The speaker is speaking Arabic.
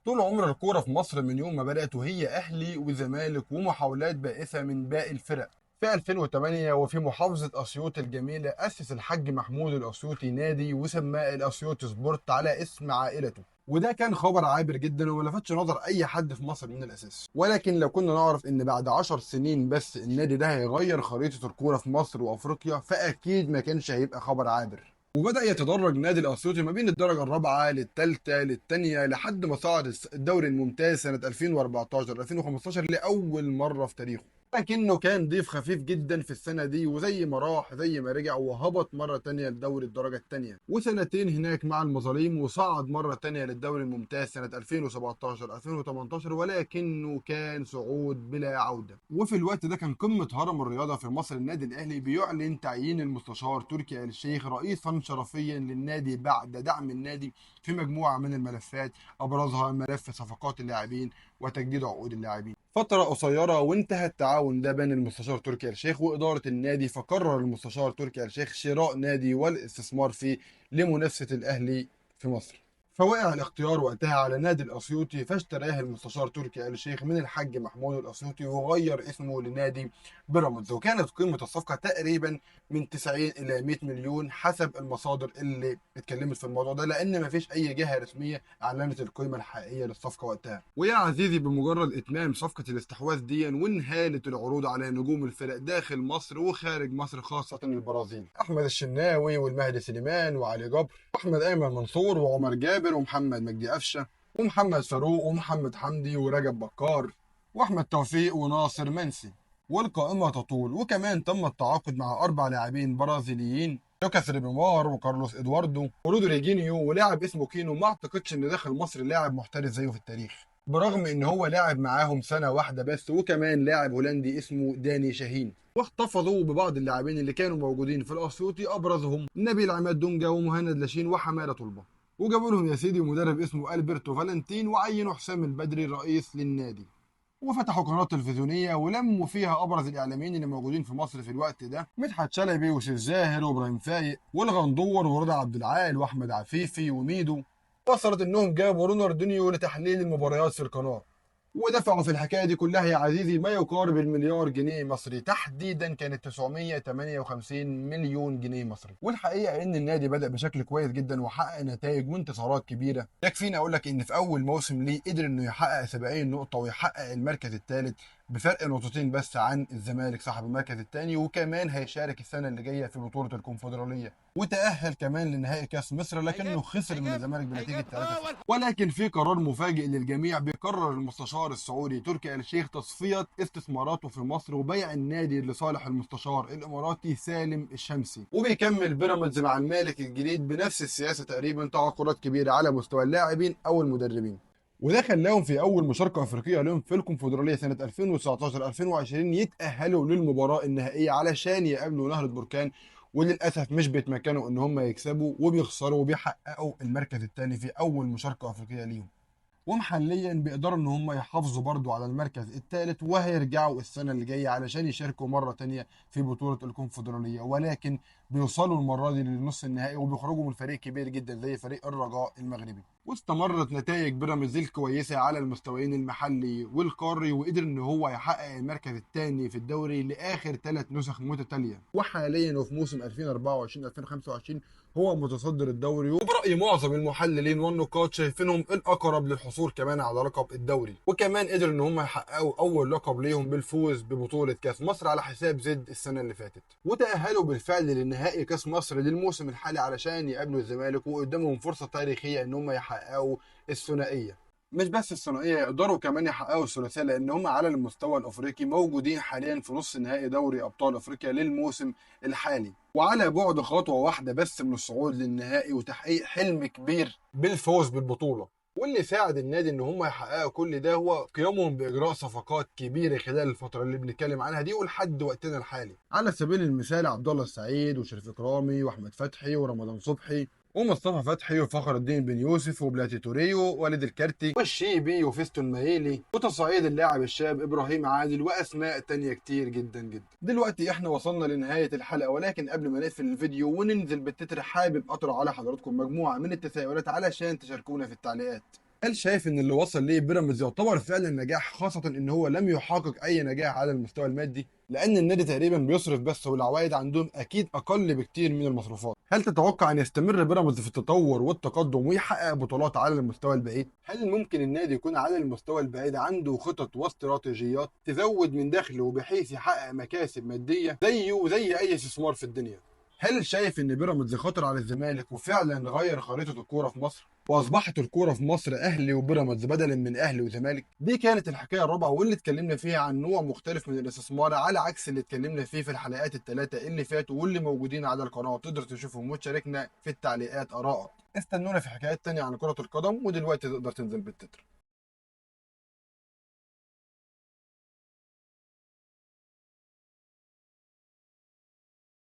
طول عمر الكورة في مصر من يوم ما بدأت وهي أهلي وزمالك ومحاولات بائسة من باقي الفرق. في 2008 وفي محافظة أسيوط الجميلة أسس الحاج محمود الأسيوطي نادي وسماه الأسيوطي سبورت على اسم عائلته، وده كان خبر عابر جدا وما لفتش نظر أي حد في مصر من الأساس. ولكن لو كنا نعرف إن بعد 10 سنين بس النادي ده هيغير خريطة الكورة في مصر وأفريقيا فأكيد ما كانش هيبقى خبر عابر. وبدأ يتدرج نادي الأسيوطي ما بين الدرجة الرابعة للثالثة للثانية لحد ما صعد الدوري الممتاز سنة 2014 2015 لأول مرة في تاريخه. لكنه كان ضيف خفيف جدا في السنة دي، وزي ما راح زي ما رجع وهبط مرة تانية لدوري الدرجة التانية وسنتين هناك مع المظاليم، وصعد مرة تانية للدوري الممتاز سنة 2017 2018، ولكنه كان صعود بلا عودة. وفي الوقت ده كان قمة هرم الرياضة في مصر النادي الأهلي بيعلن تعيين المستشار تركي آل الشيخ رئيسا شرفيا للنادي بعد دعم النادي في مجموعة من الملفات، أبرزها ملف صفقات اللاعبين وتجديد عقود اللاعبين. فترة قصيرة وانتهى التعاون ده بين المستشار تركي آل الشيخ وإدارة النادي، فقرر المستشار تركي آل الشيخ شراء نادي والاستثمار فيه لمنافسة الأهلي في مصر. فوقع الاختيار وقتها على نادي الأسيوطي، فاشتراه المستشار تركي آل الشيخ من الحاج محمود الأسيوطي وغير اسمه لنادي بيراميدز. وكانت قيمة الصفقة تقريبا من 90 إلى 100 مليون حسب المصادر اللي اتكلمت في الموضوع ده، لأن مفيش أي جهة رسمية أعلنت القيمة الحقيقية للصفقة وقتها. ويا عزيزي بمجرد إتمام صفقة الاستحواذ دي وانهالت العروض على نجوم الفرق داخل مصر وخارج مصر خاصة البرازيل، أحمد الشناوي والمهدي سليمان وعلي جبر واحمد ايمن منصور وعمر جابر ومحمد مجدي قفشه ومحمد فاروق ومحمد حمدي ورجب بكار واحمد توفيق وناصر منسي. والقائمه تطول، وكمان تم التعاقد مع 4 لاعبين برازيليين: لوكاس ريبيمار وكارلوس ادواردو ورودريجينيو ولاعب اسمه كينو. ما اعتقدش ان داخل مصر لاعب محترف زيه في التاريخ، برغم ان هو لاعب معاهم سنه واحده بس. وكمان لاعب هولندي اسمه داني شاهين. واحتفظوا ببعض اللاعبين اللي كانوا موجودين في الاسيوطي، ابرزهم نبيل عماد دونجا ومهند لاشين وحماده طلبه. وجابوا لهم يا سيدي مدرب اسمه البرتو فالنتين، وعينوا حسام البدري رئيس للنادي. وفتحوا قناه تلفزيونيه ولموا فيها ابرز الاعلاميين اللي موجودين في مصر في الوقت ده: مدحت شلبي وسيف زاهر وابراهيم فايق والغندور ورضا عبد العال واحمد عفيفي وميدو. وصلت انهم جابوا رونالدينيو لتحليل المباريات في القناه، ودفعوا في الحكايه دي كلها يا عزيزي ما يقارب المليار جنيه مصري، تحديدا كانت 958 مليون جنيه مصري. والحقيقه ان النادي بدا بشكل كويس جدا وحقق نتائج وانتصارات كبيره. يكفيني اقول لك ان في اول موسم ليه قدر انه يحقق 70 نقطه ويحقق المركز الثالث بفرق نقطتين بس عن الزمالك صاحب المركز الثاني. وكمان هيشارك السنه اللي جايه في بطوله الكونفدراليه، وتاهل كمان لنهائي كاس مصر، لكنه خسر من الزمالك بنتيجه 3-0. ولكن في قرار مفاجئ للجميع: بيقرر المستشار السعودي تركي آل الشيخ تصفيه استثماراته في مصر وبيع النادي لصالح المستشار الاماراتي سالم الشمسي. وبيكمل بيراميدز مع المالك الجديد بنفس السياسه تقريبا، تعاقدات كبيره على مستوى اللاعبين او المدربين. وده خلاهم في اول مشاركه افريقيه لهم في الكونفدراليه سنه 2019 2020 يتاهلوا للمباراه النهائيه علشان يقابلوا نهضه بركان. وللاسف مش بيتمكنوا ان هم يكسبوا وبيخسروا وبيحققوا المركز الثاني في اول مشاركه افريقيه ليهم. ومحليا بيقدروا ان هم يحافظوا برضو على المركز الثالث، وهيرجعوا السنه اللي جايه علشان يشاركوا مره تانية في بطوله الكونفدراليه. ولكن بيوصلوا المره دي للنص النهائي وبيخرجوا من فريق كبير جدا زي فريق الرجاء المغربي. واستمرت نتائج بيراميدز الكويسه على المستويين المحلي والقاري، وقدر ان هو يحقق المركز الثاني في الدوري لاخر 3 نسخ متتاليه. وحاليا وفي موسم 2024 2025 هو متصدر الدوري، وبرأي معظم المحللين والنقاد شايفينهم الأقرب للحصول كمان على لقب الدوري. وكمان قدروا إن هم يحققوا أول لقب ليهم بالفوز ببطولة كأس مصر على حساب زد السنة اللي فاتت. وتأهلوا بالفعل لنهائي كأس مصر للموسم الحالي علشان يقابلوا الزمالك، وقدامهم فرصة تاريخية إن هم يحققوا الثنائية. مش بس الثنائيه، يقدروا كمان يحققوا الثلاثيه، لان هم على المستوى الافريقي موجودين حاليا في نص نهائي دوري ابطال افريقيا للموسم الحالي، وعلى بعد خطوه واحده بس من الصعود للنهائي وتحقيق حلم كبير بالفوز بالبطوله. واللي ساعد النادي ان هم يحققوا كل ده هو قيامهم باجراء صفقات كبيره خلال الفتره اللي بنتكلم عنها دي ولحد وقتنا الحالي. على سبيل المثال عبد الله السعيد وشريف اكرامي واحمد فتحي ورمضان صبحي ومصطفى فتحي وفخر الدين بن يوسف وبلاتي توريو ووليد الكارتي والشيبي وفيستون مايلي وتصعيد اللاعب الشاب ابراهيم عادل واسماء تانية كتير جدا جدا. دلوقتي احنا وصلنا لنهاية الحلقة، ولكن قبل ما نقفل الفيديو وننزل بالتتر حابب اطرح على حضراتكم مجموعة من التساؤلات علشان تشاركونا في التعليقات. هل شايف ان اللي وصل ليه بيراميدز يعتبر فعلا نجاح، خاصة ان هو لم يحقق اي نجاح على المستوى المادي؟ لان النادي تقريبا بيصرف بس، والعوائد عندهم اكيد اقل بكتير من المصروفات. هل تتوقع ان يستمر بيراميدز في التطور والتقدم ويحقق بطولات على المستوى البعيد؟ هل ممكن النادي يكون على المستوى البعيد عنده خطط واستراتيجيات تزود من دخله بحيث يحقق مكاسب مادية زيه وزي اي استثمار في الدنيا؟ هل شايف ان بيراميدز خطر على الزمالك وفعلا غير خريطة الكورة في مصر، واصبحت الكورة في مصر اهلي وبيراميدز بدلا من اهلي وزمالك؟ دي كانت الحكاية الرابعة، واللي اتكلمنا فيها عن نوع مختلف من الاستثمار، على عكس اللي اتكلمنا فيه في الحلقات الثلاثة اللي فاتوا واللي موجودين على القناة، تقدر تشوفهم وتشاركنا في التعليقات آرائك. استنونا في حكايات تانية عن كرة القدم، ودلوقتي تقدر تنزل بالتتر.